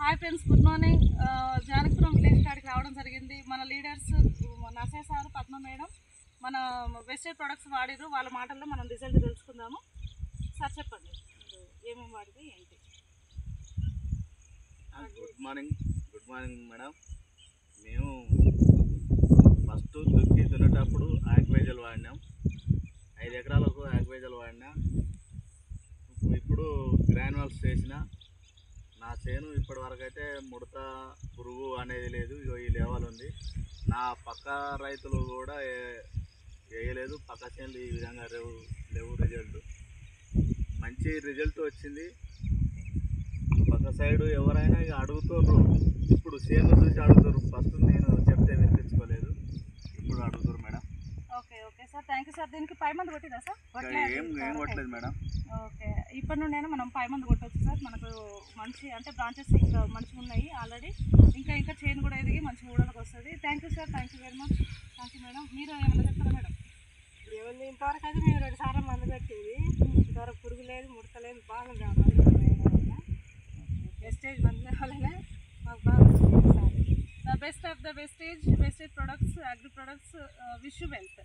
Hi friends, good morning. Janakipuram village కాడికి రావడం జరిగింది. మన leaders Narsayya sir, Padma madam మన వెస్టేజ్ ప్రొడక్ట్స్ వాడిరు. వాళ్ళ మాటల్లో మనం రిజల్ట్ తెలుసుకుందాము. సార్ చెప్పండి, ఏమేమి వాడితే ఏంటి? Good morning madam. మేము ఫస్ట్ దున్నేటప్పుడు ఆక్వేజల్ వాడినాం. 5 ఎకరాలకు ఆక్వేజల్ వాడినా. ఇప్పుడు గ్రాన్యువల్స్ చేసిన. నా చేను ఇప్పటి వరకు అయితే ముడత పురుగు అనేది లేదు. ఈ లెవెల్ ఉంది. నా పక్క రైతులు కూడా వేయలేదు. పక్క చేనులు ఈ విధంగా లేవు. మంచి రిజల్ట్ వచ్చింది. పక్క సైడు ఎవరైనా ఇక అడుగుతుర్రు. ఇప్పుడు చేను చూసి అడుగుతారు. ఫస్ట్ నేను చెప్తే వినిపించుకోలేదు, ఇప్పుడు అడుగుతారు madam. Okay sir, thank you sir. దీనికి పై మందు కొట్టిదా సార్? ఏం కొట్టలేదు మేడం. ఓకే, ఇప్పటి నుండి మనం పై మందు కొట్టవచ్చు సార్. మనకు మంచి అంటే బ్రాంచెస్ ఇంకా మంచిగా ఉన్నాయి ఆల్రెడీ. ఇంకా చైన్ కూడా ఎదిగి మంచి ఊడలకు వస్తుంది. Thank you sir, thank you very much. Thank you madam. మీరు ఏమైనా చెప్తారా మేడం? ఏముంది, ఇంతవరకు అయితే మేము 2 సార్లు మందు పెట్టింది. ఇంతవరకు పురుగు లేదు, ముడతలేదు, బాగుంది. వెస్టేజ్ మందుల వల్లనే మాకు బాగుంది. The best of the Vestige products, agri products, wish you wealth.